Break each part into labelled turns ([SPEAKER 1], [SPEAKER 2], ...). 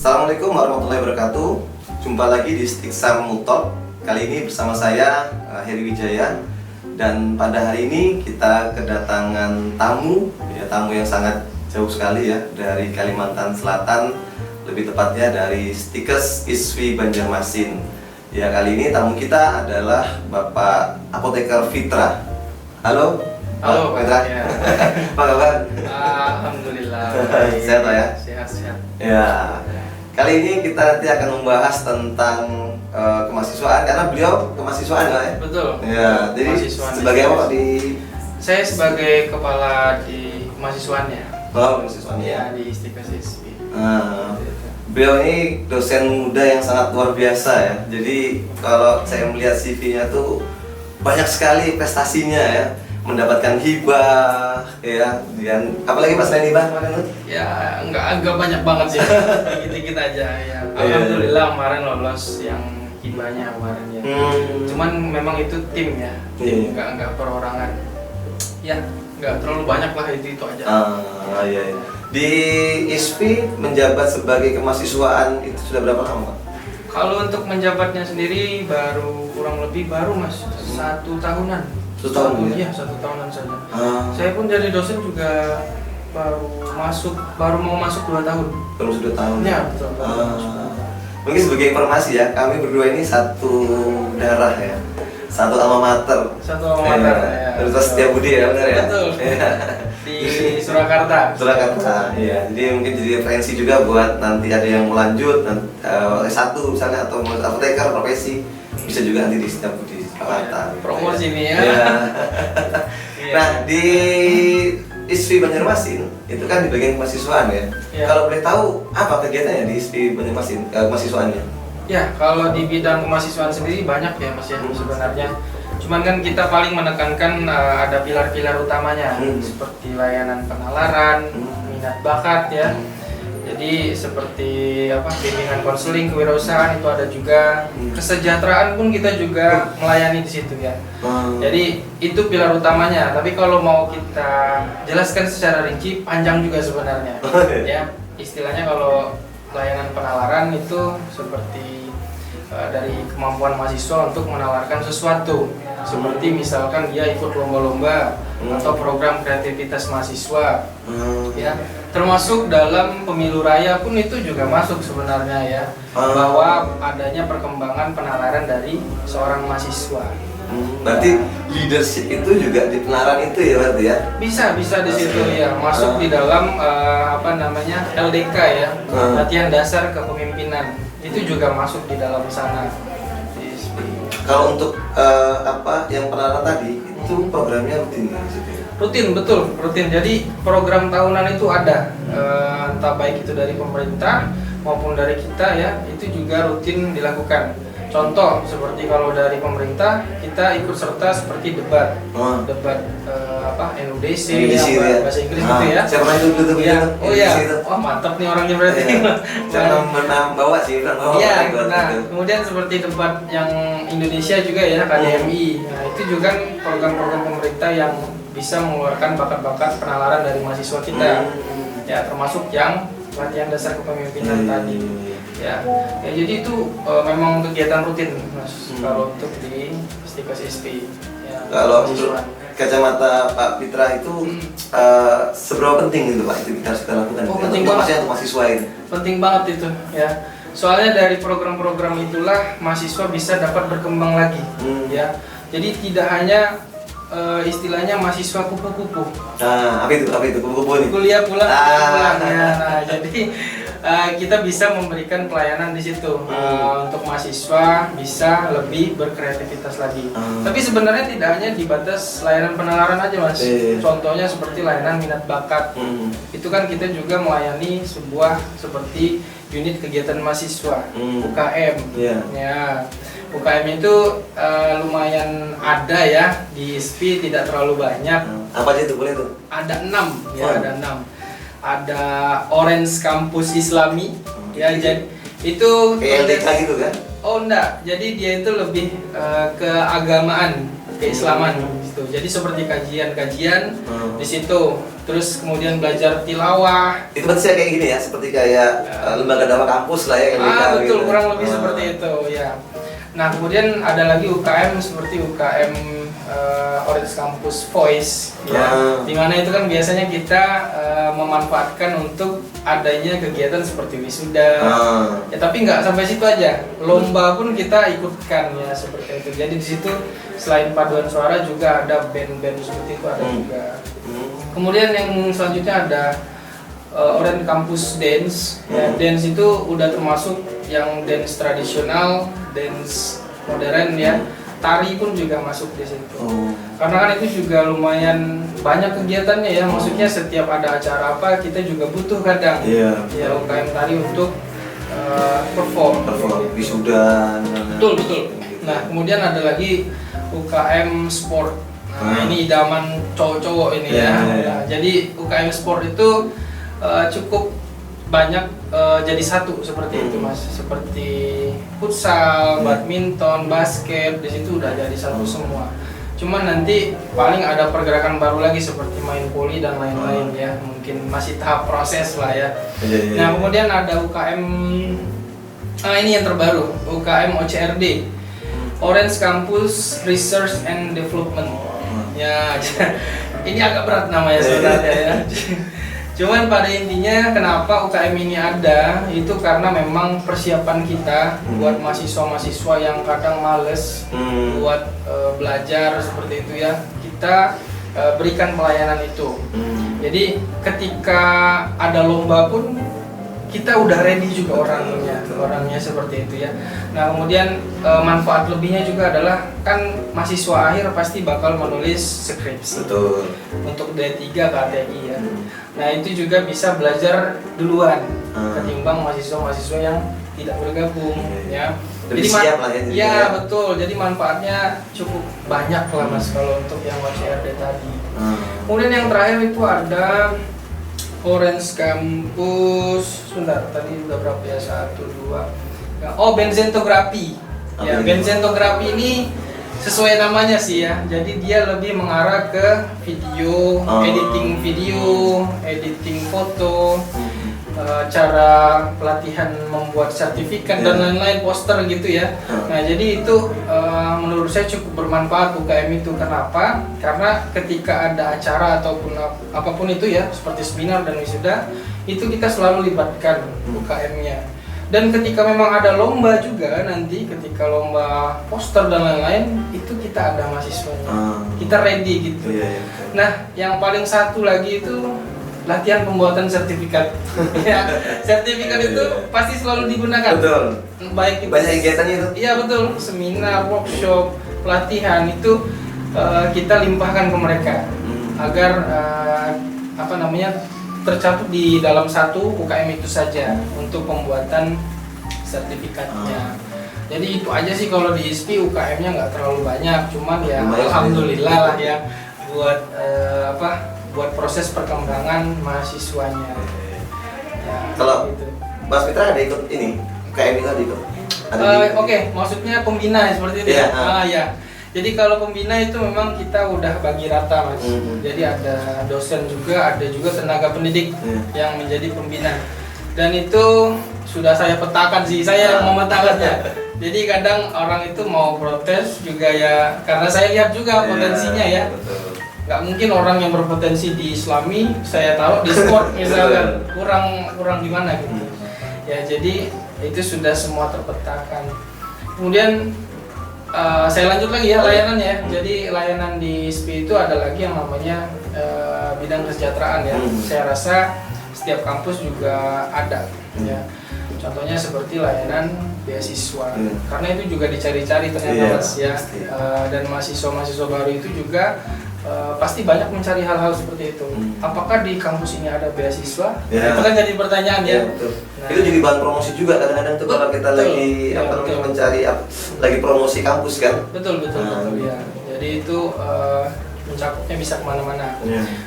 [SPEAKER 1] Assalamualaikum warahmatullahi wabarakatuh. Jumpa lagi di Stiksam Mutalk. Kali ini bersama saya Heri Wijaya. Dan pada hari ini kita kedatangan tamu yang sangat jauh sekali ya, dari Kalimantan Selatan, lebih tepatnya dari Stikes ISWI Banjarmasin. Ya, kali ini tamu kita adalah Bapak Apoteker Fitra. Halo.
[SPEAKER 2] Halo,
[SPEAKER 1] Pak Fitra.
[SPEAKER 2] Ya.
[SPEAKER 1] Apa kabar?
[SPEAKER 2] Alhamdulillah.
[SPEAKER 1] Sehat Pak ya?
[SPEAKER 2] Sehat.
[SPEAKER 1] Ya. Kali ini kita nanti akan membahas tentang kemahasiswaan, karena beliau kemahasiswaan Pak ya?
[SPEAKER 2] Betul.
[SPEAKER 1] Ya, jadi sebagai apa Pak di...
[SPEAKER 2] Saya sebagai kepala di kemahasiswaannya.
[SPEAKER 1] Oh, kemahasiswaan
[SPEAKER 2] Ya, di Stikes ISWI.
[SPEAKER 1] Beliau ini dosen muda yang sangat luar biasa ya. Jadi kalau saya melihat CV-nya tuh banyak sekali prestasinya ya. Mendapatkan hibah ya, dan apalagi pas selain hibah kemarin tuh?
[SPEAKER 2] Ya, agak banyak banget sih. Dikit-dikit aja ya. Alhamdulillah kemarin lolos yang hibahnya kemarin ya. Cuman memang itu tim ya. Tim, enggak perorangan. Ya, enggak terlalu banyak lah, itu aja.
[SPEAKER 1] Iya. Di ISWI menjabat sebagai kemahasiswaan itu sudah berapa lama Pak?
[SPEAKER 2] Kalau untuk menjabatnya sendiri kurang lebih baru Mas, 1 tahunan.
[SPEAKER 1] 1 tahun ya?
[SPEAKER 2] Iya, 1 tahunan saja. Saya pun jadi dosen juga baru mau masuk 2 tahun.
[SPEAKER 1] Baru 2 tahun?
[SPEAKER 2] Ya, betul.
[SPEAKER 1] Mungkin sebagai informasi ya, kami berdua ini satu darah ya, satu alma mater.
[SPEAKER 2] Satu alma mater ya.
[SPEAKER 1] Universitas Setiabudi ya, benar ya?
[SPEAKER 2] Betul.
[SPEAKER 1] Ya.
[SPEAKER 2] Di Surakarta.
[SPEAKER 1] Surakarta, iya. Jadi mungkin jadi referensi juga buat nanti ada yang mau lanjut S1 misalnya, atau mau apoteker profesi, bisa juga nanti di Setiabudi Surakarta.
[SPEAKER 2] Promosi nih ya.
[SPEAKER 1] Ya. Nah, di ISWI Banjarmasin itu kan di bagian kemahasiswaan ya. Kalau boleh tahu apa kegiatannya di ISWI Banjarmasin, kemahasiswaannya?
[SPEAKER 2] Ya, kalau di bidang kemahasiswaan sendiri banyak ya Mas ya sebenarnya. Cuman kan kita paling menekankan ada pilar-pilar utamanya seperti layanan penalaran, minat bakat ya. Jadi seperti bimbingan konseling kewirausahaan itu ada juga, kesejahteraan pun kita juga melayani di situ ya. Jadi itu pilar utamanya. Tapi kalau mau kita jelaskan secara rinci panjang juga sebenarnya. Ya, istilahnya kalau layanan penalaran itu seperti dari kemampuan mahasiswa untuk menawarkan sesuatu, seperti misalkan dia ikut lomba-lomba atau program kreativitas mahasiswa, ya, termasuk dalam pemilu raya pun itu juga masuk sebenarnya ya, bahwa adanya perkembangan penalaran dari seorang mahasiswa.
[SPEAKER 1] Berarti leadership itu juga di penalaran itu ya berarti ya? Bisa
[SPEAKER 2] di situ ya, masuk di dalam LDK ya, latihan dasar kepemimpinan. Itu juga masuk di dalam sana.
[SPEAKER 1] Kalau untuk yang penalaran tadi itu programnya rutin di situ ya?
[SPEAKER 2] Rutin. Jadi program tahunan itu ada, entah baik itu dari pemerintah maupun dari kita ya, itu juga rutin dilakukan. Contoh seperti kalau dari pemerintah kita ikut serta seperti debat NUDC ya, bahasa Inggris gitu ya.
[SPEAKER 1] Siapa itu betul
[SPEAKER 2] ya? Oh ya, mantap nih orangnya berarti.
[SPEAKER 1] Jangan bawa sih,
[SPEAKER 2] Iya. Nah, kemudian seperti debat yang Indonesia juga ya, KDMI. Nah, itu juga program-program pemerintah yang bisa mengeluarkan bakat-bakat penalaran dari mahasiswa kita. Ya, termasuk yang latihan dasar kepemimpinan tadi. Ya, jadi itu memang kegiatan rutin Mas kalau untuk di Stikes ISWI. Ya,
[SPEAKER 1] kalau untuk kacamata Pak Fitra itu seberapa penting itu Pak itu kita harus kita lakukan?
[SPEAKER 2] Penting banget
[SPEAKER 1] untuk mahasiswa ini.
[SPEAKER 2] Penting banget itu ya. Soalnya dari program-program itulah mahasiswa bisa dapat berkembang lagi ya. Jadi tidak hanya istilahnya mahasiswa kupu-kupu.
[SPEAKER 1] Nah, apa itu kupu-kupu ini?
[SPEAKER 2] Kuliah pulang ya. Nah, jadi kita bisa memberikan pelayanan di situ untuk mahasiswa bisa lebih berkreativitas lagi. Tapi sebenarnya tidak hanya dibatas layanan penalaran aja Mas. Contohnya seperti layanan minat bakat. Itu kan kita juga melayani sebuah seperti unit kegiatan mahasiswa, UKM. Ya. UKM itu lumayan ada ya di ISWI, tidak terlalu banyak.
[SPEAKER 1] Apa aja itu boleh tuh?
[SPEAKER 2] Ada 6 ya, ada 6. Ada Orange Campus Islami ya, jadi itu
[SPEAKER 1] LDK gitu kan?
[SPEAKER 2] Oh enggak, jadi dia itu lebih keagamaan, keislaman gitu. Jadi seperti kajian-kajian di situ. terus kemudian belajar tilawah.
[SPEAKER 1] Itu berarti saya kayak gini ya, seperti kayak lembaga dakwah kampus lah ya,
[SPEAKER 2] Betul,
[SPEAKER 1] gitu.
[SPEAKER 2] kurang lebih seperti itu ya. Nah kemudian ada lagi UKM seperti UKM Orange Campus Voice ya, dimana itu kan biasanya kita memanfaatkan untuk adanya kegiatan seperti wisuda ya, tapi nggak sampai situ aja, lomba pun kita ikutkan ya seperti itu. Jadi di situ selain paduan suara juga ada band-band seperti itu ada juga. Kemudian yang selanjutnya ada Orange Campus Dance ya, dance itu udah termasuk yang dance tradisional, dance modern ya. Tari pun juga masuk di situ. Karena kan itu juga lumayan banyak kegiatannya ya. Maksudnya setiap ada acara apa kita juga butuh kadang ya UKM tari untuk perform
[SPEAKER 1] wisuda.
[SPEAKER 2] Betul. Nah kemudian ada lagi UKM Sport. Nah ini idaman cowok-cowok ini ya. Nah, jadi UKM Sport itu cukup banyak jadi satu seperti itu Mas, seperti futsal, badminton, basket, di situ udah jadi satu semua. Cuman nanti paling ada pergerakan baru lagi seperti main voli dan lain-lain ya, mungkin masih tahap proses lah ya. Nah kemudian ada UKM ini yang terbaru, UKM OCRD, Orange Campus Research and Development. Ya ini agak berat namanya sebenarnya ya. Cuman pada intinya kenapa UKM ini ada itu karena memang persiapan kita buat mahasiswa-mahasiswa yang kadang males buat belajar seperti itu ya, kita berikan pelayanan itu. Jadi ketika ada lomba pun kita udah ready juga orangnya seperti itu ya. Nah kemudian manfaat lebihnya juga adalah kan mahasiswa akhir pasti bakal menulis skripsi untuk D3 KTI ya. Nah itu juga bisa belajar duluan ketimbang mahasiswa-mahasiswa yang tidak bergabung ya.
[SPEAKER 1] Jadi siap lah ya.
[SPEAKER 2] Betul. Jadi manfaatnya cukup banyak lah Mas kalau untuk yang OCRD tadi. Kemudian yang terakhir itu ada Orange Campus, sebentar tadi udah berapa ya, 1, 2. Oh benzentografi. Ya benzentografi ini sesuai namanya sih ya. Jadi dia lebih mengarah ke video, editing foto, cara pelatihan membuat sertifikat dan lain-lain, poster gitu ya. Nah jadi itu menurut saya cukup bermanfaat UKM itu. Kenapa? Karena ketika ada acara ataupun apapun itu ya, seperti seminar dan wisuda, itu kita selalu libatkan UKM-nya. Dan ketika memang ada lomba juga nanti, ketika lomba poster dan lain-lain, itu kita ada mahasiswanya, kita ready gitu. Nah yang paling satu lagi itu latihan pembuatan sertifikat. Ya, sertifikat itu pasti selalu digunakan. Betul. Baik itu
[SPEAKER 1] banyak kegiatannya itu.
[SPEAKER 2] Iya betul. Seminar, workshop, pelatihan itu kita limpahkan ke mereka agar tercakup di dalam satu UKM itu saja untuk pembuatan sertifikatnya. Jadi itu aja sih kalau di ISPI UKM-nya nggak terlalu banyak, cuman ya alhamdulillah lah ya buat buat proses perkembangan mahasiswanya. Ya,
[SPEAKER 1] kalau
[SPEAKER 2] gitu.
[SPEAKER 1] Mas Fitra ada ikut ini UKM itu ada ikut?
[SPEAKER 2] Oke, maksudnya pembina seperti itu. Ya. Jadi kalau pembina itu memang kita udah bagi rata Mas. Jadi ada dosen juga, ada juga tenaga pendidik yang menjadi pembina. Dan itu sudah saya petakan sih, saya yang memetakannya. Jadi kadang orang itu mau protes juga ya, karena saya lihat juga potensinya ya. Nggak mungkin orang yang berpotensi di Islami saya taruh di sport misalkan, kurang gimana gitu. Ya jadi itu sudah semua terpetakan. Kemudian saya lanjut lagi ya layanan ya. Jadi layanan di ISPI itu ada lagi yang namanya bidang kesejahteraan ya. Saya rasa setiap kampus juga ada ya. Contohnya seperti layanan beasiswa. Karena itu juga dicari-cari ternyata Mas ya. Dan mahasiswa-mahasiswa baru itu juga pasti banyak mencari hal-hal seperti itu. Apakah di kampus ini ada beasiswa? Itu kan jadi pertanyaan ya.
[SPEAKER 1] Nah, itu jadi bahan promosi juga kadang-kadang tuh kalau kita lagi mencari lagi promosi kampus kan. Betul
[SPEAKER 2] ya. Jadi itu mencakupnya bisa kemana-mana.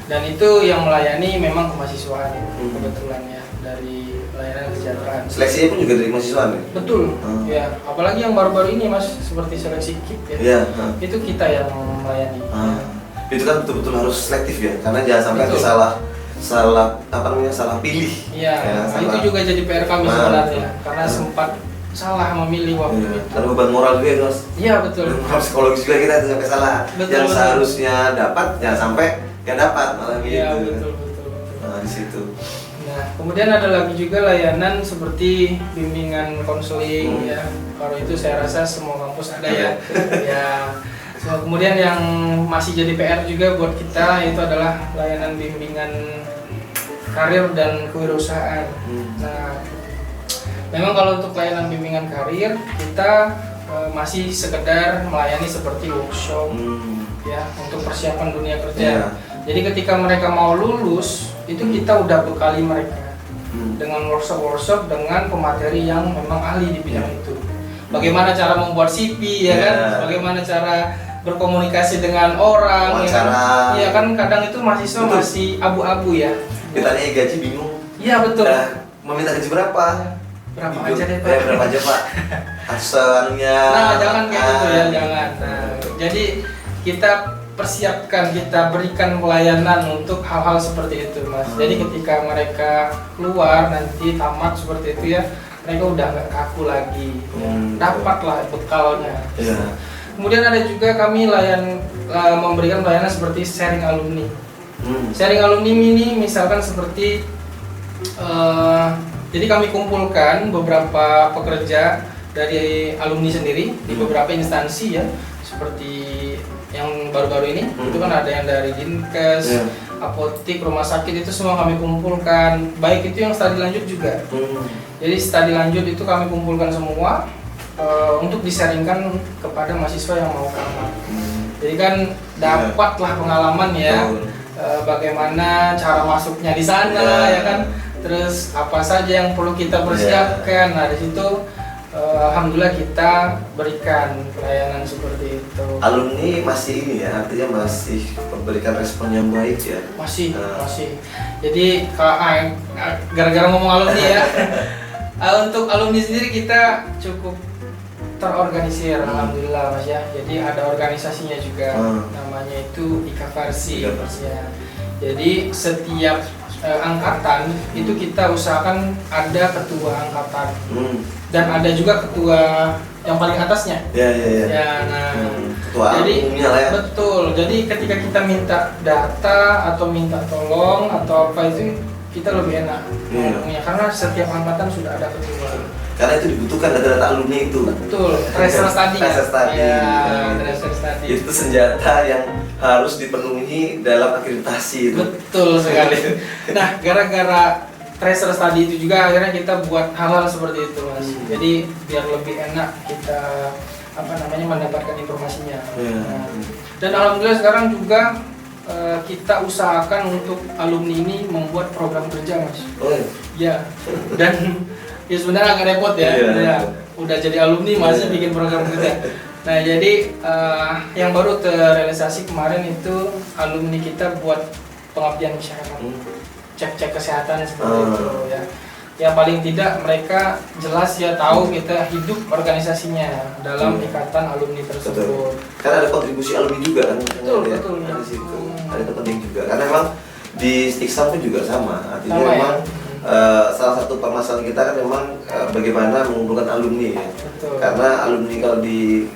[SPEAKER 2] Dan itu yang melayani memang kemahasiswaan kebetulan ya, dari layanan kesejahteraan.
[SPEAKER 1] Seleksinya pun juga dari mahasiswaan ya?
[SPEAKER 2] Betul. Ya, apalagi yang baru-baru ini Mas seperti seleksi KIP ya. Itu kita yang melayani.
[SPEAKER 1] Itu kan betul-betul harus selektif ya, karena jangan sampai salah salah salah pilih.
[SPEAKER 2] Iya, nah, itu juga jadi PR kami sebenarnya karena sempat salah memilih waktu itu.
[SPEAKER 1] Ada beban moral juga ya, Mas.
[SPEAKER 2] Iya, betul.
[SPEAKER 1] Moral psikologis juga kita itu sampai salah.
[SPEAKER 2] Betul,
[SPEAKER 1] yang
[SPEAKER 2] betul.
[SPEAKER 1] seharusnya dapat jangan sampai nggak dapat malah gitu.
[SPEAKER 2] Iya, betul.
[SPEAKER 1] Nah, di situ.
[SPEAKER 2] Nah, kemudian ada lagi juga layanan seperti bimbingan konseling ya. Kalau itu saya rasa semua kampus ada ya. Ya. So, kemudian yang masih jadi PR juga buat kita itu adalah layanan bimbingan karir dan kewirausahaan. Nah, memang kalau untuk layanan bimbingan karir kita masih sekedar melayani seperti workshop ya untuk persiapan dunia kerja. Jadi ketika mereka mau lulus itu kita udah bekali mereka dengan workshop dengan pemateri yang memang ahli di bidang itu. Bagaimana cara membuat CV ya kan? Bagaimana cara berkomunikasi dengan orang
[SPEAKER 1] wawancara.
[SPEAKER 2] Ya kan kadang itu mahasiswa masih abu-abu ya.
[SPEAKER 1] Ditanya gaji bingung.
[SPEAKER 2] Iya betul.
[SPEAKER 1] Mau minta gaji berapa?
[SPEAKER 2] Berapa aja deh Pak?
[SPEAKER 1] Berapa aja Pak? Aksennya.
[SPEAKER 2] Nah jangan kayak gitu ya, jangan. Nah, jadi kita persiapkan, kita berikan pelayanan untuk hal-hal seperti itu Mas. Jadi ketika mereka keluar nanti tamat seperti itu ya, mereka udah nggak kaku lagi, dapatlah bekalnya. Kemudian ada juga kami memberikan pelayanan seperti sharing alumni. Sharing alumni ini misalkan seperti jadi kami kumpulkan beberapa pekerja dari alumni sendiri di beberapa instansi ya, seperti yang baru-baru ini itu kan ada yang dari Dinkes, apotik, rumah sakit, itu semua kami kumpulkan. Baik itu yang studi lanjut juga. Jadi studi lanjut itu kami kumpulkan semua untuk disaringkan kepada mahasiswa yang mau tamat. Jadi kan dapatlah pengalaman ya, bagaimana cara masuknya di sana ya kan. Terus apa saja yang perlu kita persiapkan. Nah di situ alhamdulillah kita berikan pelayanan seperti itu.
[SPEAKER 1] Alumni masih ini ya, artinya masih memberikan respon yang baik ya.
[SPEAKER 2] Masih. Jadi gara-gara ngomong alumni ya. Untuk alumni sendiri kita cukup terorganisir, alhamdulillah Mas ya. Jadi ada organisasinya juga, namanya itu Ikafarsi. Ya. Jadi setiap angkatan itu kita usahakan ada ketua angkatan dan ada juga ketua yang paling atasnya. Ya, nah,
[SPEAKER 1] ketua
[SPEAKER 2] jadi
[SPEAKER 1] umumnya lah ya.
[SPEAKER 2] Betul. Jadi ketika kita minta data atau minta tolong atau apa itu kita lebih enak ngomongnya karena setiap angkatan sudah ada ketua.
[SPEAKER 1] Karena itu dibutuhkan data-data alumni itu.
[SPEAKER 2] Betul. Tracer study. Tracer study.
[SPEAKER 1] Itu senjata yang harus dipenuhi dalam akreditasi itu.
[SPEAKER 2] Betul sekali. Nah, gara-gara tracer study itu juga akhirnya kita buat hal-hal seperti itu Mas. Jadi biar lebih enak kita mendapatkan informasinya. Nah, dan alhamdulillah sekarang juga kita usahakan untuk alumni ini membuat program kerja Mas. Ya. Dan ya sebenarnya agak repot ya. Udah jadi alumni masih bikin program kerja. Nah jadi yang baru terrealisasi kemarin itu alumni kita buat pengabdian masyarakat, cek kesehatan seperti itu ya. Ya paling tidak mereka jelas ya tahu kita hidup organisasinya dalam ikatan alumni tersebut.
[SPEAKER 1] Karena ada kontribusi alumni juga kan.
[SPEAKER 2] Betul.
[SPEAKER 1] Di situ ada itu penting juga. Karena memang di Stiksam pun juga sama. Artinya
[SPEAKER 2] sama,
[SPEAKER 1] memang salah satu permasalahan kita kan memang bagaimana mengumpulkan alumni ya.
[SPEAKER 2] Betul.
[SPEAKER 1] Karena alumni kalau di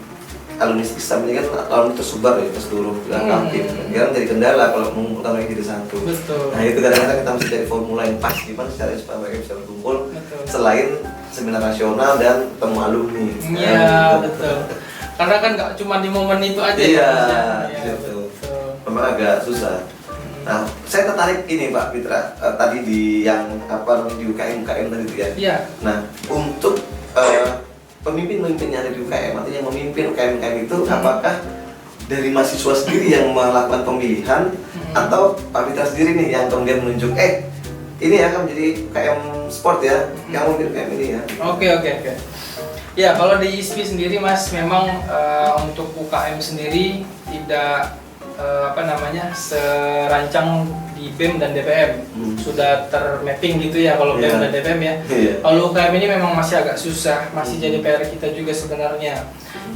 [SPEAKER 1] alumni Stiksam ini kan alumni tersebar ya ke seluruh aktif. Kan jadi kendala kalau mengumpulkan mereka jadi satu.
[SPEAKER 2] Betul.
[SPEAKER 1] Nah itu kadang-kadang kita mesti cari formula yang pas gimana caranya supaya mereka bisa berkumpul.
[SPEAKER 2] Betul.
[SPEAKER 1] Selain seminar nasional dan temu alumni.
[SPEAKER 2] Iya betul. Karena kan nggak cuma di momen itu aja.
[SPEAKER 1] Iya.
[SPEAKER 2] Betul.
[SPEAKER 1] Memang agak susah. Nah, saya tertarik ini Pak Fitra, tadi di yang di UKM tadi itu ya.
[SPEAKER 2] Iya.
[SPEAKER 1] Nah, untuk pemimpin-pemimpin yang ada di UKM, artinya yang memimpin UKM itu, apakah dari mahasiswa sendiri yang melakukan pemilihan atau Pak Fitra sendiri nih yang kemudian menunjuk, ini ya kan menjadi UKM sport ya, yang memimpin UKM ini ya.
[SPEAKER 2] Oke. Ya kalau di ISPI sendiri Mas, memang untuk UKM sendiri tidak serancang di BEM dan DPM sudah termapping gitu ya kalau BEM dan DPM ya. Kalau UKM ini memang masih agak susah, masih jadi PR kita juga sebenarnya.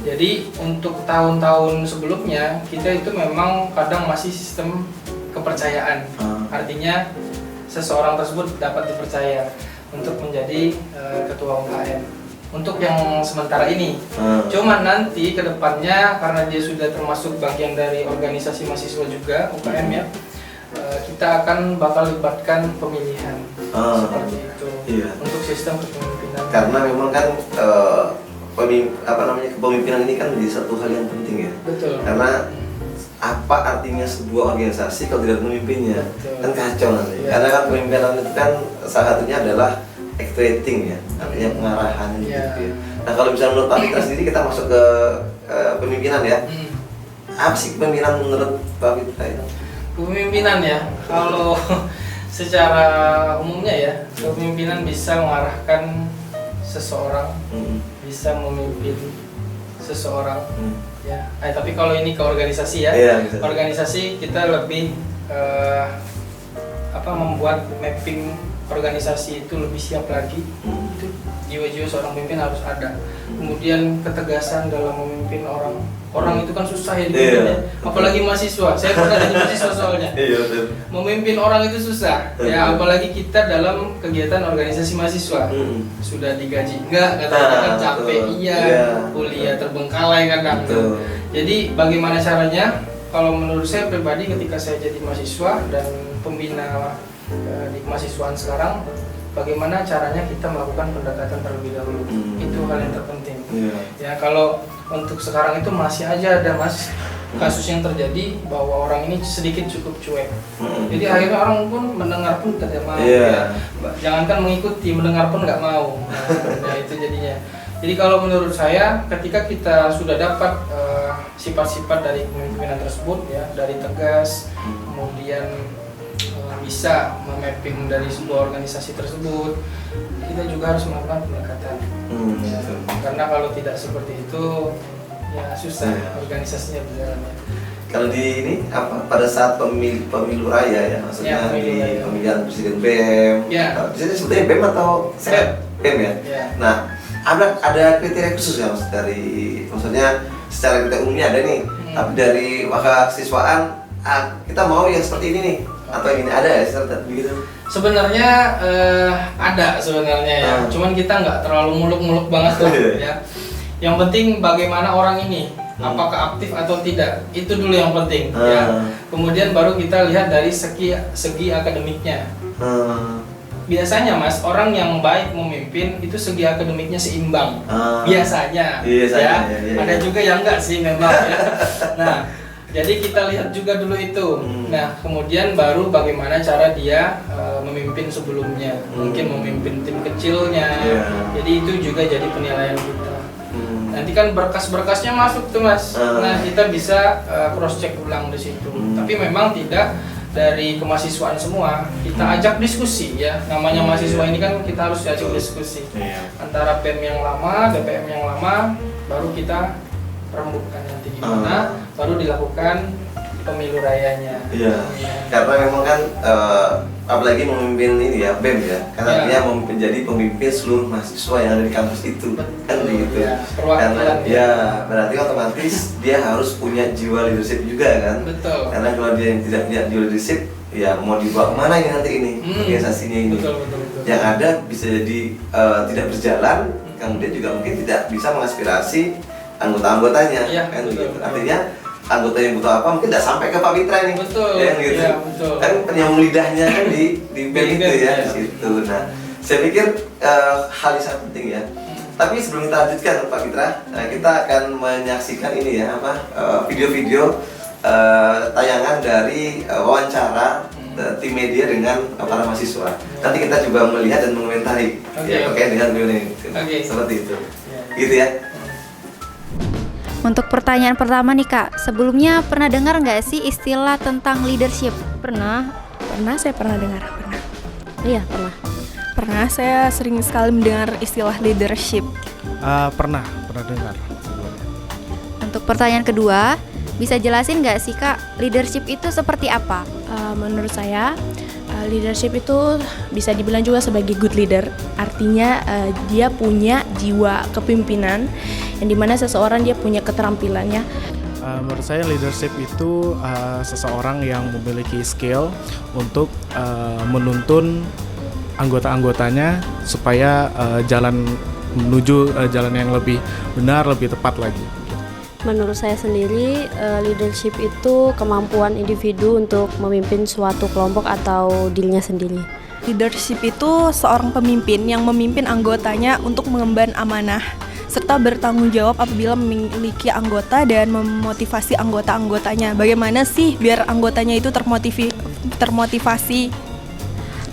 [SPEAKER 2] Jadi untuk tahun-tahun sebelumnya kita itu memang kadang masih sistem kepercayaan. Artinya seseorang tersebut dapat dipercaya untuk menjadi ketua UKM untuk yang sementara ini. Cuman nanti kedepannya karena dia sudah termasuk bagian dari organisasi mahasiswa juga UKM ya, kita akan bakal libatkan pemilihan seperti itu untuk sistem kepemimpinan.
[SPEAKER 1] Karena memang kan kepemimpinan ini kan menjadi satu hal yang penting ya.
[SPEAKER 2] Betul.
[SPEAKER 1] Karena apa artinya sebuah organisasi kalau tidak memimpinnya?
[SPEAKER 2] Betul.
[SPEAKER 1] Kan kacau nanti.
[SPEAKER 2] Ya.
[SPEAKER 1] Karena kan pemimpinan itu kan salah satunya adalah activating ya, artinya pengarahan gitu ya. Nah kalau misalnya menurut Pak Fitra sendiri kita masuk ke pemimpinan ya. Apa sih kepemimpinan menurut Pak Fitra itu?
[SPEAKER 2] Kepemimpinan ya, kalau secara umumnya ya, kepemimpinan bisa mengarahkan seseorang, bisa memimpin seseorang. Ya, tapi kalau ini ke organisasi ya, organisasi kita lebih membuat mapping organisasi itu lebih siap lagi. Itu jiwa-jiwa seorang pemimpin harus ada. Kemudian ketegasan dalam memimpin orang. Orang itu kan susah ya dipimpinnya, apalagi mahasiswa. Saya pernah jadi mahasiswa soalnya. Memimpin orang itu susah. Ya, apalagi kita dalam kegiatan organisasi mahasiswa. Sudah digaji enggak, katakan capek kuliah terbengkalai kadang. Jadi bagaimana caranya? Kalau menurut saya pribadi ketika saya jadi mahasiswa dan pembina di kemahasiswaan sekarang, bagaimana caranya kita melakukan pendekatan terlebih dahulu. Itu hal yang terpenting. Ya, kalau untuk sekarang itu masih aja ada Mas kasus yang terjadi bahwa orang ini sedikit cukup cuek. Jadi akhirnya orang pun mendengar pun tidak mau. Ya. Jangankan mengikuti, mendengar pun nggak mau. Nah, itu jadinya. Jadi kalau menurut saya ketika kita sudah dapat sifat-sifat dari kepemimpinan tersebut ya, dari tegas, kemudian bisa memapping dari sebuah organisasi tersebut, kita juga harus melakukan pendekatan. Karena kalau tidak seperti itu ya susah organisasinya berjalan.
[SPEAKER 1] Kalau di ini pada saat pemilu raya ya, maksudnya di pemilihan presiden BEM, presiden sebetulnya BEM atau BEM ya. Nah, ada kriteria khusus ya Mas dari, maksudnya secara kita umumnya ada nih, tapi dari mahasiswaan kita mau yang seperti ini nih. Atau ini ada ya begitu?
[SPEAKER 2] Sebenarnya ada sebenarnya ya. Cuman kita nggak terlalu muluk-muluk banget tuh ya. Yang penting bagaimana orang ini, apakah aktif atau tidak, itu dulu yang penting ya. Kemudian baru kita lihat dari segi akademiknya. Biasanya Mas, orang yang baik memimpin itu segi akademiknya seimbang. Biasanya ya. Ada juga yang enggak sih memang ya. Nah, jadi kita lihat juga dulu itu. Nah, kemudian baru bagaimana cara dia memimpin sebelumnya. Mungkin memimpin tim kecilnya. Jadi itu juga jadi penilaian kita. Nanti kan berkas-berkasnya masuk tuh Mas. Nah, kita bisa cross check ulang di situ. Tapi memang tidak dari kemahasiswaan semua. Kita ajak diskusi ya. Namanya mahasiswa ini kan kita harus ajak diskusi. Antara BEM yang lama, BPM yang lama, baru kita rembukan nanti gimana, baru dilakukan pemilu rayanya.
[SPEAKER 1] Karena memang kan apalagi memimpin ini ya BEM ya, karena dia menjadi pemimpin seluruh mahasiswa yang ada di kampus itu, kan begitu. Karena berarti otomatis dia harus punya jiwa leadership juga kan. Betul. Karena kalau dia tidak punya jiwa leadership, ya mau dibawa kemana ini nanti ini organisasinya ini. Betul. Yang ada bisa jadi tidak berjalan, kemudian juga mungkin tidak bisa mengaspirasi anggota-anggotanya, kan betul, gitu. Artinya anggota yang butuh apa mungkin tidak sampai ke Pak Fitra ini. Betul. Ya, gitu. Betul. Kan penyambung lidahnya kan di BEM itu ya, di situ. Nah, saya pikir hal yang sangat penting ya. Tapi sebelum kita lanjutkan Pak Fitra, kita akan menyaksikan ini ya video-video tayangan dari wawancara tim media dengan para mahasiswa. Nanti kita juga melihat dan mengomentari terkait dengan video ini. Seperti itu. Gitu ya.
[SPEAKER 3] Untuk pertanyaan pertama nih Kak, sebelumnya pernah dengar nggak sih istilah tentang leadership?
[SPEAKER 4] Pernah, saya pernah dengar.
[SPEAKER 3] Iya, pernah.
[SPEAKER 4] Pernah, saya sering sekali mendengar istilah leadership.
[SPEAKER 5] Pernah dengar.
[SPEAKER 3] Untuk pertanyaan kedua, bisa jelasin nggak sih Kak, leadership itu seperti apa?
[SPEAKER 4] Menurut saya, leadership itu bisa dibilang juga sebagai good leader. Artinya dia punya jiwa kepemimpinan yang dimana seseorang dia punya keterampilannya
[SPEAKER 5] Menurut saya leadership itu seseorang yang memiliki skill untuk menuntun anggota-anggotanya supaya jalan menuju jalan yang lebih benar, lebih tepat lagi.
[SPEAKER 6] Menurut saya sendiri, leadership itu kemampuan individu untuk memimpin suatu kelompok atau dirinya sendiri.
[SPEAKER 7] Leadership itu seorang pemimpin yang memimpin anggotanya untuk mengemban amanah serta bertanggung jawab apabila memiliki anggota dan memotivasi anggota-anggotanya. Bagaimana sih biar anggotanya itu termotivasi?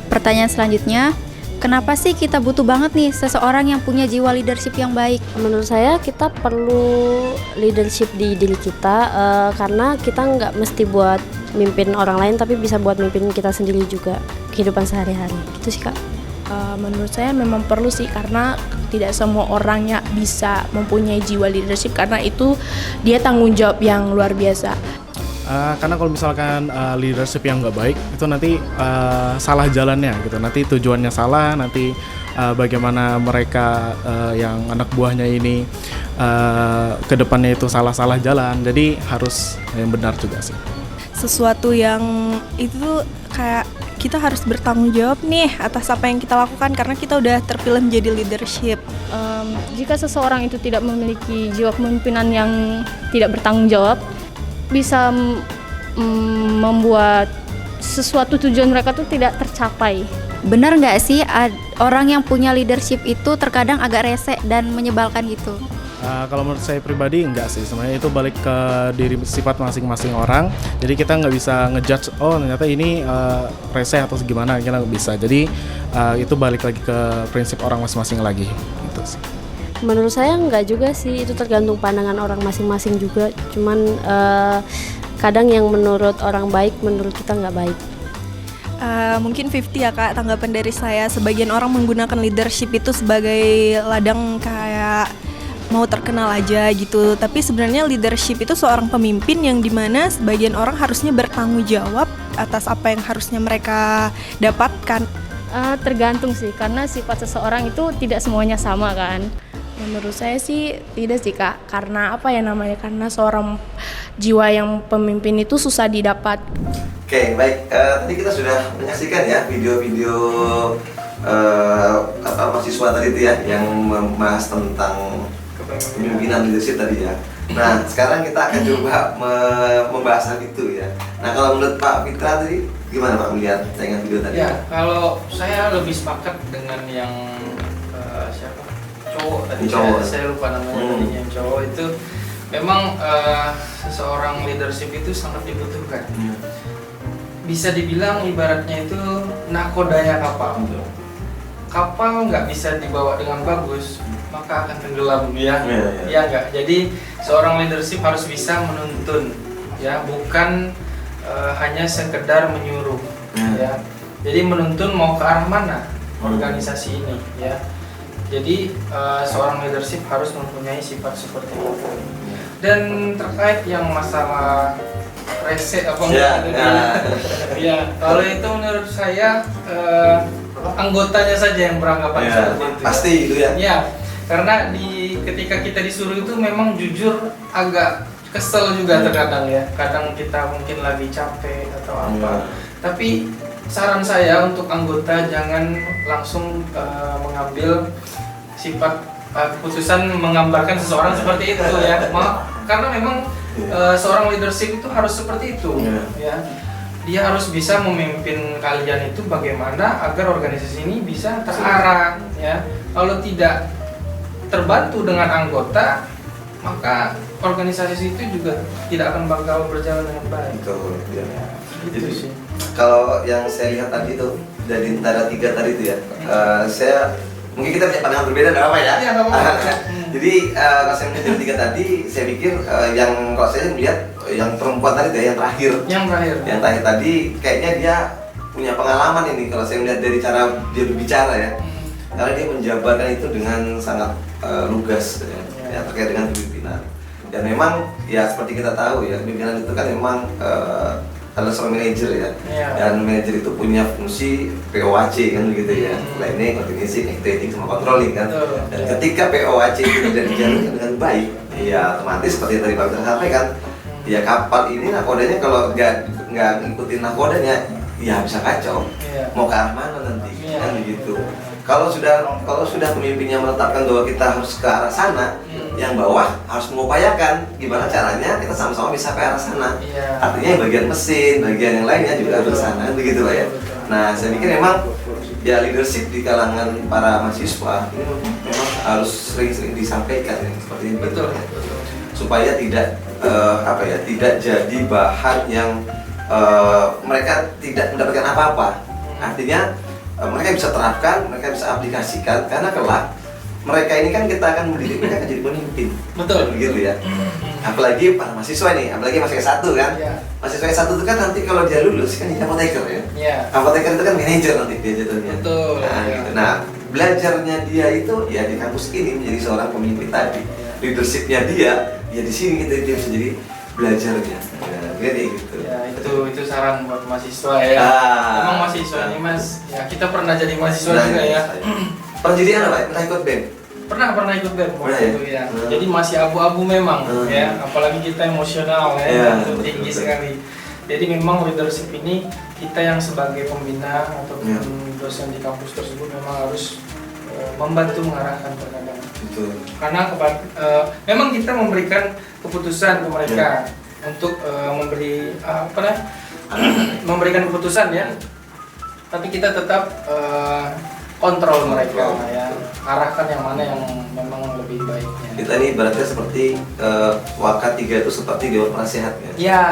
[SPEAKER 3] Pertanyaan selanjutnya, kenapa sih kita butuh banget nih seseorang yang punya jiwa leadership yang baik?
[SPEAKER 6] Menurut saya kita perlu leadership di diri kita karena kita nggak mesti buat mimpin orang lain, tapi bisa buat mimpin kita sendiri juga kehidupan sehari-hari. Gitu sih, Kak.
[SPEAKER 4] Menurut saya memang perlu sih, karena tidak semua orangnya bisa mempunyai jiwa leadership, karena itu dia tanggung jawab yang luar biasa.
[SPEAKER 5] Karena kalau misalkan leadership yang nggak baik itu nanti salah jalannya gitu, nanti tujuannya salah, nanti bagaimana mereka yang anak buahnya ini ke depannya itu salah jalan, jadi harus yang benar juga sih.
[SPEAKER 7] Sesuatu yang itu kayak kita harus bertanggung jawab nih atas apa yang kita lakukan karena kita udah terpilih menjadi leadership.
[SPEAKER 8] Jika seseorang itu tidak memiliki jiwa kepemimpinan yang tidak bertanggung jawab, bisa membuat sesuatu tujuan mereka tuh tidak tercapai.
[SPEAKER 3] Benar nggak sih orang yang punya leadership itu terkadang agak rese dan menyebalkan gitu?
[SPEAKER 5] Kalau menurut saya pribadi enggak sih, sebenarnya itu balik ke diri sifat masing-masing orang. Jadi kita nggak bisa ngejudge, oh ternyata ini rese atau gimana, kita nggak bisa. Jadi itu balik lagi ke prinsip orang masing-masing lagi gitu sih.
[SPEAKER 6] Menurut saya enggak juga sih, itu tergantung pandangan orang masing-masing juga. Cuman kadang yang menurut orang baik, menurut kita nggak baik.
[SPEAKER 7] Mungkin 50 ya Kak, tanggapan dari saya. Sebagian orang menggunakan leadership itu sebagai ladang kayak mau terkenal aja gitu. Tapi sebenarnya leadership itu seorang pemimpin yang dimana sebagian orang harusnya bertanggung jawab atas apa yang harusnya mereka dapatkan.
[SPEAKER 8] Tergantung sih, karena sifat seseorang itu tidak semuanya sama kan.
[SPEAKER 4] Menurut saya sih tidak sih, Kak. Karena apa ya namanya? Karena seorang jiwa yang pemimpin itu susah didapat.
[SPEAKER 1] Oke, baik. Tadi kita sudah menyaksikan ya video-video mahasiswa tadi itu ya yang membahas tentang kepemimpinan leadership tadi ya. Nah, sekarang kita akan coba membahas hal itu ya. Nah, kalau menurut Pak Fitra tadi gimana Pak melihat tayangan video tadi?
[SPEAKER 2] Ya, kalau saya lebih sepakat dengan yang siapa? Cowok tadi. Saya lupa namanya tadi, yang cowok itu memang seseorang leadership itu sangat dibutuhkan. Bisa dibilang ibaratnya itu nakodanya kapal. Kapal nggak bisa dibawa dengan bagus, maka akan tenggelam ya. Iya nggak. Jadi seorang leadership harus bisa menuntun, ya, bukan hanya sekedar menyuruh, ya. Jadi menuntun mau ke arah mana organisasi ini, ya. Jadi seorang leadership harus mempunyai sifat seperti itu. Dan terkait yang masalah rese apa enggak, ya, kalau itu menurut saya anggotanya saja yang beranggapan seperti itu.
[SPEAKER 1] Pasti itu ya.
[SPEAKER 2] Ya, karena ketika kita disuruh itu memang jujur agak kesel juga terkadang ya. Kadang kita mungkin lagi capek atau apa. Tapi saran saya untuk anggota jangan langsung mengambil sifat keputusan menggambarkan seseorang seperti itu ya. Karena memang seorang leadership itu harus seperti itu ya. Dia harus bisa memimpin kalian itu bagaimana agar organisasi ini bisa terarah ya. Kalau tidak terbantu dengan anggota, maka organisasi itu juga tidak akan bakal berjalan dengan baik.
[SPEAKER 1] Betul. Ya.
[SPEAKER 2] Gitu sih.
[SPEAKER 1] Kalau yang saya lihat tadi itu dari antara tiga tadi itu ya, saya mungkin kita punya pandangan berbeda, nggak apa ya?
[SPEAKER 2] Iya, nggak apa-apa.
[SPEAKER 1] Jadi kalau saya melihat dari tiga tadi, saya pikir yang kalau saya melihat yang perempuan tadi itu ya, yang terakhir. Yang terakhir tadi kayaknya dia punya pengalaman ini kalau saya melihat dari cara dia berbicara ya. Karena dia menjabarkan itu dengan sangat lugas ya, terkait dengan kepemimpinan. Dan memang ya seperti kita tahu ya, pimpinan itu kan memang adalah seorang manajer ya. Dan manajer itu punya fungsi POAC kan begitu ya, planning, koordinasi, activating, sama controlling kan. Dan ketika POAC itu tidak dijalankan dengan baik, ya otomatis seperti yang tadi Pak Fitra sampaikan, ya kapal ini nakodanya kalau nggak ngikutin nakodanya ya bisa kacau.
[SPEAKER 2] Iya.
[SPEAKER 1] Mau ke arah mana nanti
[SPEAKER 2] Iya.
[SPEAKER 1] kan begitu. Kalau sudah pemimpinnya menetapkan bahwa kita harus ke arah sana, yang bawah harus mengupayakan gimana caranya kita sama-sama bisa ke arah sana.
[SPEAKER 2] Iya.
[SPEAKER 1] Artinya yang bagian mesin, bagian yang lainnya juga harus ke sana, begitu Pak ya. Nah, saya pikir memang ya leadership di kalangan para mahasiswa ini memang harus sering-sering disampaikan ya, seperti ini.
[SPEAKER 2] Betul.
[SPEAKER 1] Supaya tidak tidak jadi bahan yang mereka tidak mendapatkan apa-apa. Artinya mereka bisa terapkan, mereka bisa aplikasikan, karena kelak mereka ini kan kita akan mendidik mereka jadi pemimpin.
[SPEAKER 2] Betul.
[SPEAKER 1] Begitu ya. Apalagi para mahasiswa nih, apalagi masih S1 kan.
[SPEAKER 2] Iya.
[SPEAKER 1] Mahasiswa S1 itu kan nanti kalau dia lulus kan jadi apoteker ya.
[SPEAKER 2] Iya.
[SPEAKER 1] Apoteker itu kan manajer nanti dia jatuhnya.
[SPEAKER 2] Betul.
[SPEAKER 1] Nah,
[SPEAKER 2] Iya.
[SPEAKER 1] gitu. Nah, belajarnya dia itu ya di kampus ini menjadi seorang pemimpin tadi. Leadershipnya dia ya di sini dia bisa jadi belajarnya. Nah, kayak gitu.
[SPEAKER 2] Ya, itu saran buat mahasiswa ya. Emang mahasiswa ini Mas, ya kita pernah jadi mahasiswa juga ya.
[SPEAKER 1] Pernah jadi apa? Pernah ikut BEM?
[SPEAKER 2] Pernah ikut BEM waktu
[SPEAKER 1] Pernah ya?
[SPEAKER 2] itu ya. Jadi masih abu-abu memang ya, apalagi kita emosional ya,
[SPEAKER 1] Iya,
[SPEAKER 2] itu
[SPEAKER 1] betul,
[SPEAKER 2] tinggi
[SPEAKER 1] betul.
[SPEAKER 2] sekali. Jadi memang leadership ini kita yang sebagai pembina ataupun dosen di kampus tersebut memang harus membantu mengarahkan terkadang.
[SPEAKER 1] Betul.
[SPEAKER 2] Karena memang kita memberikan keputusan ke mereka untuk memberi memberikan keputusan ya. Tapi kita tetap kontrol mereka ya, arahkan yang mana yang memang lebih baiknya.
[SPEAKER 1] Kita ini ibaratnya seperti Waka3 itu seperti Dewan Penasehat ya.
[SPEAKER 2] Iya.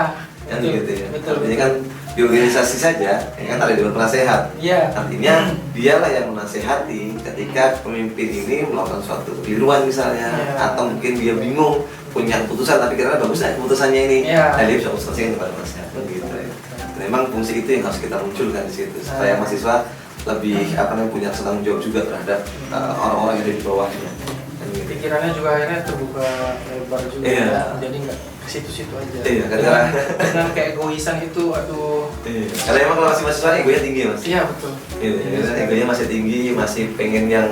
[SPEAKER 1] Kan
[SPEAKER 2] Betul,
[SPEAKER 1] gitu ya.
[SPEAKER 2] betul.
[SPEAKER 1] Artinya kan di organisasi saja ya kan ada Dewan Penasehat.
[SPEAKER 2] Iya.
[SPEAKER 1] Artinya dialah yang menasehati ketika pemimpin ini melakukan suatu kekeliruan misalnya, atau mungkin dia bingung punya keputusan tapi kira-kira bagus nggak keputusannya ini. Nah, dia bisa konsultasikan kepada penasehat gitu ya. Dan memang fungsi itu yang harus kita munculkan di situ supaya mahasiswa lebih punya tanggung jawab juga terhadap orang-orang yang ada di bawahnya.
[SPEAKER 2] Pikirannya juga akhirnya terbuka lebar juga ya. Jadi nggak ke situ-situ aja.
[SPEAKER 1] Iya,
[SPEAKER 2] dengan keegoisan itu aduh.
[SPEAKER 1] Iya. Karena emang kalau masih mahasiswa egonya tinggi Mas.
[SPEAKER 2] Iya betul.
[SPEAKER 1] Gitu, karena egonya masih tinggi, masih pengen yang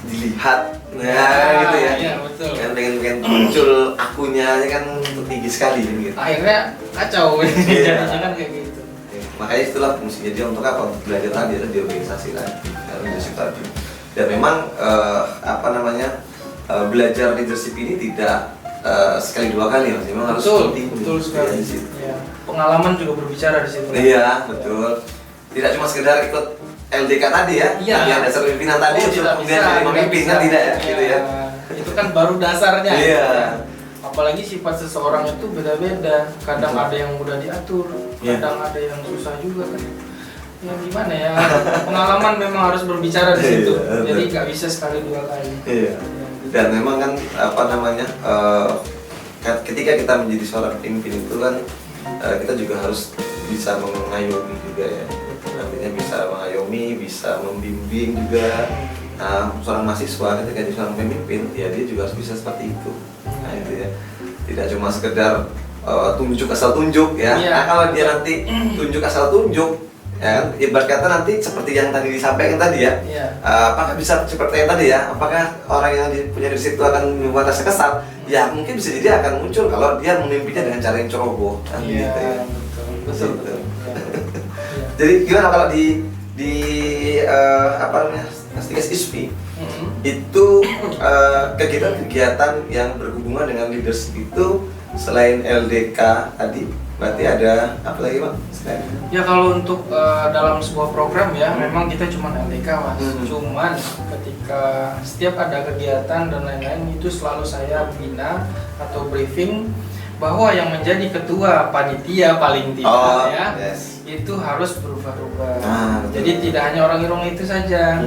[SPEAKER 1] dilihat, gitu ya.
[SPEAKER 2] Iya betul.
[SPEAKER 1] Kan pengen muncul akunya kan tinggi sekali gitu.
[SPEAKER 2] Akhirnya kacau jadinya kan kayak gitu.
[SPEAKER 1] Makanya itulah fungsinya dia untuk apa? Belajar tadi adalah di organisasi lagi, leadership tadi. Dan memang belajar leadership ini tidak sekali dua kali Mas, memang harus rutin.
[SPEAKER 2] Betul sekali. Ya. Pengalaman juga berbicara di situ.
[SPEAKER 1] Iya, betul. Tidak cuma sekedar ikut LDK tadi ya, yang dasar pimpinan tadi kemudian jadi memimpin kan tidak ya, gitu ya.
[SPEAKER 2] Itu kan baru dasarnya.
[SPEAKER 1] Iya.
[SPEAKER 2] Apalagi sifat seseorang itu beda-beda. Kadang ada yang mudah diatur, kadang ada yang susah juga kan. Ya gimana ya? Pengalaman memang harus berbicara di situ. Jadi nggak bisa sekali dua kali.
[SPEAKER 1] Iya. Dan memang kan ketika kita menjadi seorang pemimpin itu kan kita juga harus bisa mengayomi juga ya. Artinya bisa mengayomi, bisa membimbing juga. Nah, seorang mahasiswa ketika jadi seorang pemimpin, ya dia juga harus bisa seperti itu. Nah itu ya. Tidak cuma sekedar tunjuk asal tunjuk ya. Nah kalau dia nanti tunjuk asal tunjuk, ya, ibarat kata nanti seperti yang tadi disampaikan tadi ya. Apakah bisa seperti yang tadi ya? Apakah orang yang punya di situ akan membuat rasa kesal? Ya mungkin bisa jadi akan muncul kalau dia memimpinnya dengan cara yang ceroboh, kan gitu ya.
[SPEAKER 2] Betul.
[SPEAKER 1] Jadi gimana kalau di Stinges ISPI itu kegiatan-kegiatan yang berhubungan dengan leadership itu selain LDK tadi berarti ada apa lagi Pak?
[SPEAKER 2] Ya kalau untuk dalam sebuah program ya memang kita cuma LDK Mas. Cuman ketika setiap ada kegiatan dan lain-lain itu selalu saya bina atau briefing bahwa yang menjadi ketua panitia paling tidak itu harus berubah-ubah. Jadi tidak hanya orang-orang itu saja.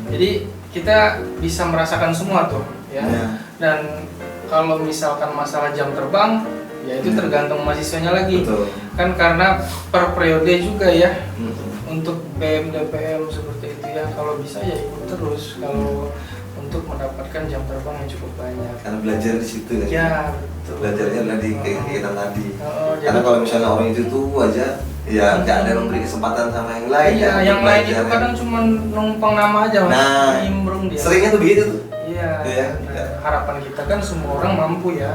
[SPEAKER 2] Jadi kita bisa merasakan semua tuh ya. Dan kalau misalkan masalah jam terbang ya itu tergantung mahasiswanya lagi. Kan karena per periode juga ya. Untuk BM DPM seperti itu ya, kalau bisa ya ikut terus kalau untuk mendapatkan jam terbang yang cukup banyak.
[SPEAKER 1] Karena belajar di situ kan?
[SPEAKER 2] Ya, betul.
[SPEAKER 1] Belajarnya adalah di kegiatan tadi. Karena kalau misalnya orang itu aja, ya nggak ada memberi kesempatan sama yang lain.
[SPEAKER 2] Iya, yang lain itu kadang cuma numpang nama aja Mas.
[SPEAKER 1] Nah,
[SPEAKER 2] nimbrung dia.
[SPEAKER 1] seringnya tuh begitu tuh.
[SPEAKER 2] Iya.
[SPEAKER 1] Ya.
[SPEAKER 2] harapan kita kan semua orang mampu ya.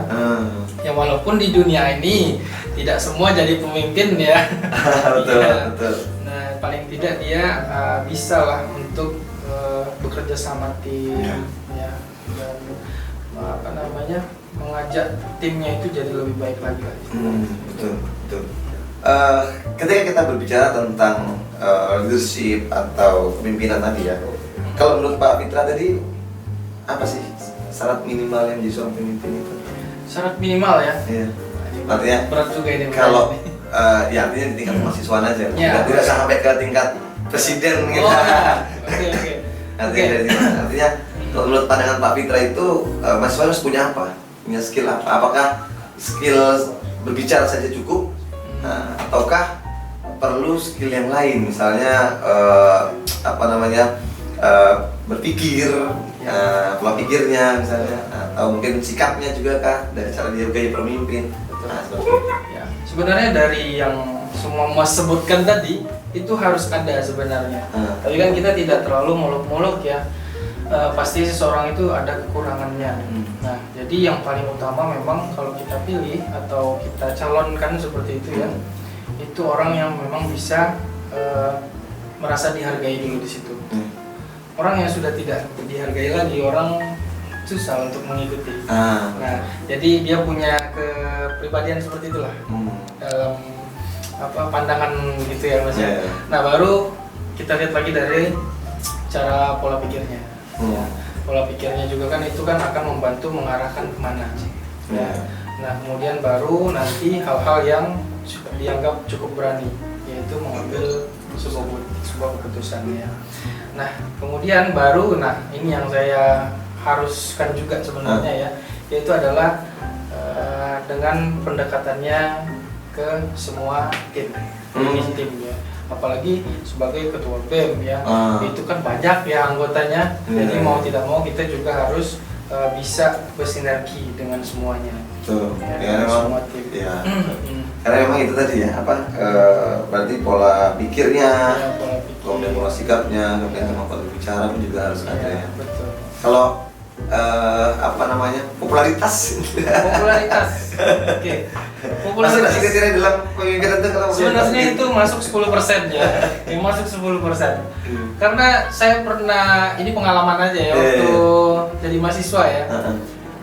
[SPEAKER 2] Ya walaupun di dunia ini tidak semua jadi pemimpin ya.
[SPEAKER 1] Betul,
[SPEAKER 2] Ya.
[SPEAKER 1] betul.
[SPEAKER 2] Nah paling tidak dia bisa lah untuk bekerja sama tim ya, dan apa namanya mengajak timnya itu jadi lebih baik lagi.
[SPEAKER 1] Betul, betul. Ketika kita berbicara tentang leadership atau kepemimpinan tadi ya, kalau menurut Pak Fitra tadi apa sih syarat minimal yang menjadi seorang pemimpin itu?
[SPEAKER 2] Syarat minimal ya.
[SPEAKER 1] Iya. Artinya
[SPEAKER 2] Berat juga ini.
[SPEAKER 1] kalau ya artinya di tingkat mahasiswaan aja,
[SPEAKER 2] Ya.
[SPEAKER 1] tidak sampai ke tingkat presiden gitu.
[SPEAKER 2] Oke.
[SPEAKER 1] Artinya kalau menurut pandangan Pak Fitra itu mahasiswa harus punya apa? Punya skill apa? Apakah skill berbicara saja cukup? Ataukah perlu skill yang lain? Misalnya berpikir, pola pikirnya misalnya, atau mungkin sikapnya juga kah dari cara dia gaya pemimpin. Seperti itu.
[SPEAKER 2] Ya, sebenarnya dari yang semua Mas sebutkan tadi itu harus ada sebenarnya. Tapi kan kita tidak terlalu muluk-muluk ya. Pasti seseorang itu ada kekurangannya. Nah, jadi yang paling utama memang kalau kita pilih atau kita calonkan seperti itu ya, itu orang yang memang bisa merasa dihargai dulu di situ. Orang yang sudah tidak dihargai lagi, orang susah untuk mengikuti. Nah, jadi dia punya kepribadian seperti itulah dalam pandangan gitu ya Mas. Nah, baru kita lihat lagi dari cara pola pikirnya. Ya, pola pikirnya juga kan itu kan akan membantu mengarahkan kemana. Ya. Nah, kemudian baru nanti hal-hal yang dianggap cukup berani, yaitu mengambil sebuah keputusan ya. Nah, kemudian baru, ini yang saya haruskan juga sebenarnya ya, yaitu adalah dengan pendekatannya ke semua tim ya. Apalagi sebagai ketua BEM ya, itu kan banyak ya anggotanya, jadi mau tidak mau kita juga harus bisa bersinergi dengan semuanya.
[SPEAKER 1] Betul.
[SPEAKER 2] Ya,
[SPEAKER 1] memang,
[SPEAKER 2] semua tim.
[SPEAKER 1] Ya. Karena memang itu tadi ya, berarti pola pikirnya,
[SPEAKER 2] Ya, pola pikir.
[SPEAKER 1] kemudian pola sikapnya, kemudian kemampuan berbicara pun juga harus ada ya.
[SPEAKER 2] Betul.
[SPEAKER 1] Kalau popularitas.
[SPEAKER 2] Oke.
[SPEAKER 1] Masuk nggak sih kira-kira dalam pemimpinan itu kalau
[SPEAKER 2] Sebenarnya itu masuk 10% ya. Yang masuk 10%. Karena saya pernah, ini pengalaman aja ya waktu jadi mahasiswa ya.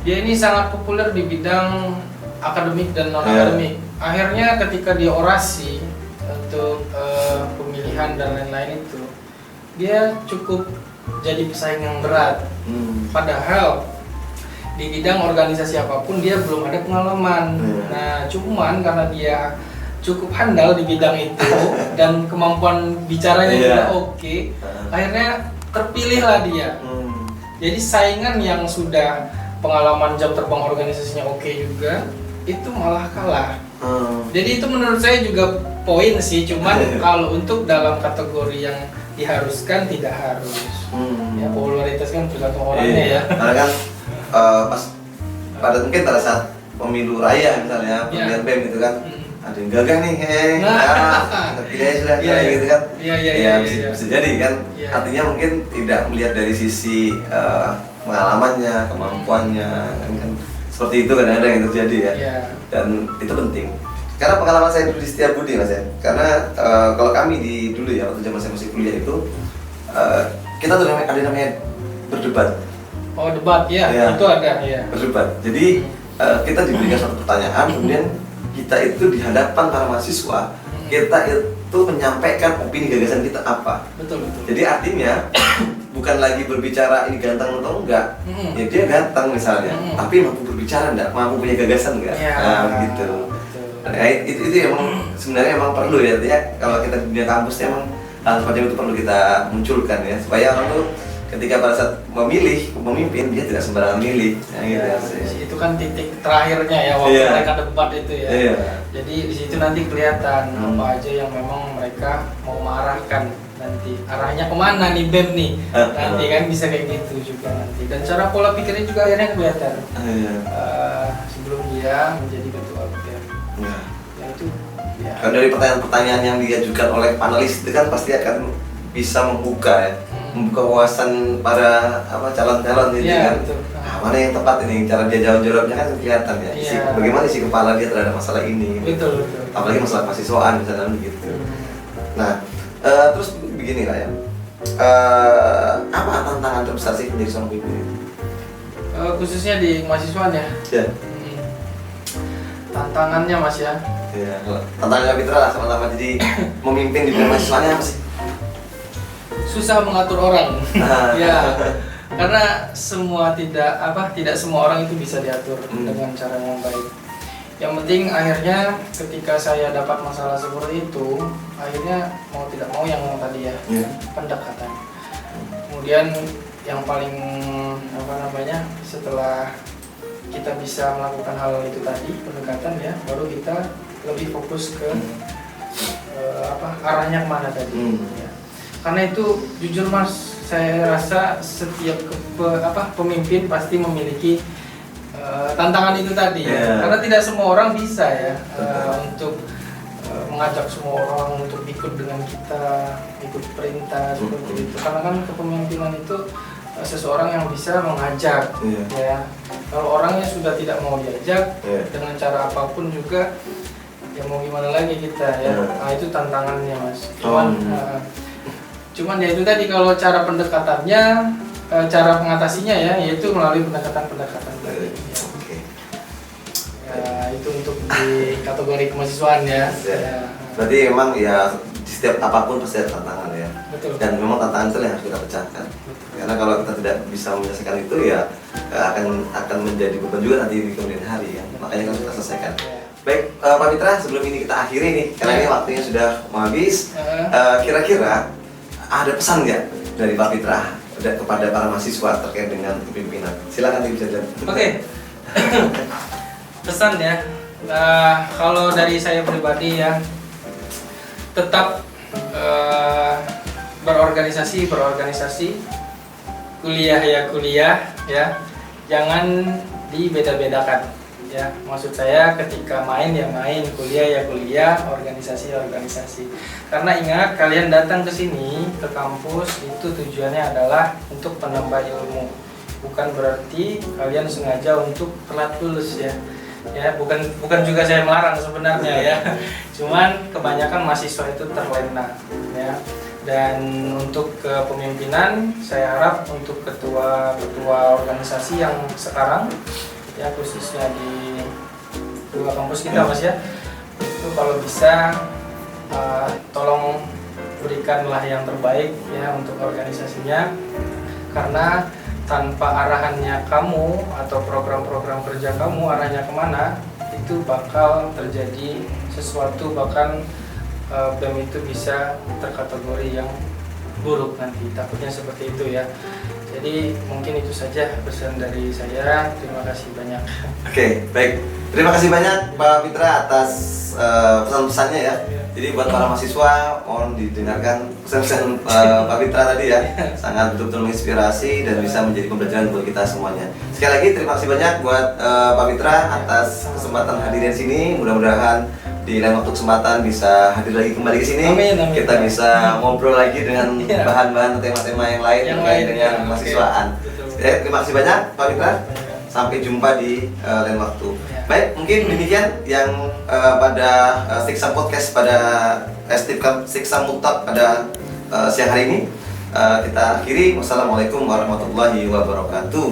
[SPEAKER 2] Dia ini sangat populer di bidang akademik dan non akademik. Akhirnya ketika dia orasi untuk pemilihan dan lain-lain itu, dia cukup jadi pesaing yang berat. Padahal di bidang organisasi apapun dia belum ada pengalaman. Nah, cuman karena dia cukup handal di bidang itu dan kemampuan bicaranya juga oke, akhirnya terpilihlah dia. Jadi saingan yang sudah pengalaman jam terbang organisasinya oke juga, itu malah kalah. Jadi itu menurut saya juga poin sih, cuman kalau untuk dalam kategori yang diharuskan tidak harus. Ya, popularitas kan tergantung orangnya ya.
[SPEAKER 1] Karena kan mungkin pada saat pemilu raya misalnya, pemilihan BEM gitu kan, ada yang gagah nih, kita pilih aja sudah gitu kan. Bisa jadi kan. Artinya mungkin tidak melihat dari sisi pengalamannya, kemampuannya, kan seperti itu kadang-kadang yang terjadi ya. Dan itu penting. Karena pengalaman saya dulu di Setiabudi Mas ya. Karena kalau kami dulu ya waktu zaman saya masih kuliah itu, kita tuh ada namanya berdebat.
[SPEAKER 2] Oh, debat ya, itu ada ya.
[SPEAKER 1] Berdebat. Jadi kita diberikan suatu pertanyaan, kemudian kita itu di hadapan para mahasiswa, kita itu menyampaikan opini gagasan kita apa.
[SPEAKER 2] Betul.
[SPEAKER 1] Jadi artinya bukan lagi berbicara ini ganteng atau enggak. Ya dia ganteng misalnya, tapi mampu berbicara enggak, mampu punya gagasan enggak. Gitu. Nah, itu emang sebenarnya emang perlu ya, artinya kalau kita di dunia kampus emang hal seperti itu perlu kita munculkan ya, supaya orang tuh ketika pada saat memilih pemimpin dia tidak sembarangan milih.
[SPEAKER 2] Itu kan titik terakhirnya ya waktu mereka debat itu ya. Jadi di situ nanti kelihatan apa aja yang memang mereka mau mengarahkan nanti, arahnya kemana nih BEM nih, nanti kan bisa kayak gitu juga nanti. Dan cara pola pikirnya juga akhirnya kelihatan sebelum dia menjadi ketua BEM. Ya itu. Ya.
[SPEAKER 1] Kan dari pertanyaan-pertanyaan yang diajukan oleh panelis itu kan pasti akan bisa membuka ya. Membuka wawasan para calon-calon itu kan.
[SPEAKER 2] Betul.
[SPEAKER 1] mana yang tepat ini, cara dia jawabnya kan kelihatan ya.
[SPEAKER 2] Iya.
[SPEAKER 1] Bagaimana isi kepala dia terhadap masalah ini.
[SPEAKER 2] Betul.
[SPEAKER 1] Apalagi masalah mahasiswaan misalnya gitu. Nah, terus begini lah ya. Apa tantangan terbesar sih menjadi seorang pemimpin itu?
[SPEAKER 2] Khususnya di mahasiswaan ya.
[SPEAKER 1] Ya.
[SPEAKER 2] Tantangannya Mas ya.
[SPEAKER 1] Ya, tantangan Kapitra lah sama-sama jadi memimpin di bidang mahasiswanya apa sih?
[SPEAKER 2] Susah mengatur orang. Ya. Karena tidak semua orang itu bisa diatur dengan cara yang baik. Yang penting akhirnya ketika saya dapat masalah seperti itu, akhirnya mau tidak mau yang tadi ya, pendekatan. Kemudian yang paling setelah kita bisa melakukan hal itu tadi, pendekatan ya, baru kita lebih fokus ke arahnya kemana tadi. Ya. Karena itu jujur Mas, saya rasa setiap pemimpin pasti memiliki tantangan itu tadi ya. Karena tidak semua orang bisa ya untuk mengajak semua orang untuk ikut dengan kita, ikut perintah seperti itu. Karena kan kepemimpinan itu seseorang yang bisa mengajak ya. Kalau orangnya sudah tidak mau diajak dengan cara apapun juga, ya mau gimana lagi kita ya. Nah itu tantangannya Mas. Cuman ya itu tadi, kalau cara pendekatannya, cara mengatasinya ya, yaitu melalui pendekatan-pendekatan tadi. Ya, itu untuk di kategori kemahasiswaan ya.
[SPEAKER 1] Berarti memang ya di setiap apapun pasti ada tantangan ya.
[SPEAKER 2] Betul.
[SPEAKER 1] Dan memang tantangan itu yang harus kita pecahkan. Karena kalau kita tidak bisa menyelesaikan itu ya akan menjadi beban juga nanti di kemudian hari ya. Makanya harus kita selesaikan. Baik, Pak Mitra, sebelum ini kita akhiri nih, karena ini waktunya sudah mau habis. Kira-kira ada pesan nggak dari Pak Mitra kepada para mahasiswa terkait dengan kepemimpinan? Silakan bisa jawab.
[SPEAKER 2] Oke. Pesan ya. Kalau dari saya pribadi ya, tetap berorganisasi, kuliah ya, jangan dibeda-bedakan ya. Maksud saya ketika main ya main, kuliah ya kuliah, organisasi ya organisasi. Karena ingat, kalian datang ke sini ke kampus itu tujuannya adalah untuk menambah ilmu. Bukan berarti kalian sengaja untuk telat lulus ya. Ya, bukan juga saya melarang sebenarnya ya. Cuman kebanyakan mahasiswa itu terlena ya. Dan untuk kepemimpinan, saya harap untuk ketua organisasi yang sekarang ya, khususnya di dua kampus kita Mas ya, itu kalau bisa tolong berikanlah yang terbaik ya untuk organisasinya. Karena tanpa arahannya kamu atau program-program kerja kamu arahnya kemana, itu bakal terjadi sesuatu, bahkan BEM itu bisa terkategori yang buruk nanti, takutnya seperti itu ya. Jadi mungkin itu saja pesan dari saya. Terima kasih banyak.
[SPEAKER 1] Oke, baik. Terima kasih banyak Pak Mitra atas pesan-pesannya ya. Jadi buat para mahasiswa, mohon didengarkan pesan-pesan Pak Mitra tadi ya. Sangat betul-betul menginspirasi dan bisa menjadi pembelajaran buat kita semuanya. Sekali lagi terima kasih banyak buat Pak Mitra atas kesempatan hadir di sini. Mudah-mudahan di lain waktu kesempatan bisa hadir lagi kembali ke sini.
[SPEAKER 2] Amin.
[SPEAKER 1] Kita bisa ngobrol lagi dengan bahan-bahan atau tema-tema yang lain terkait dengan kemahasiswaan. Terima kasih banyak Pak Mitra. Sampai jumpa di lain waktu. Baik, mungkin demikian yang pada Siksa Podcast pada Siksa Mutak pada siang hari ini. Kita akhiri. Wassalamualaikum warahmatullahi wabarakatuh.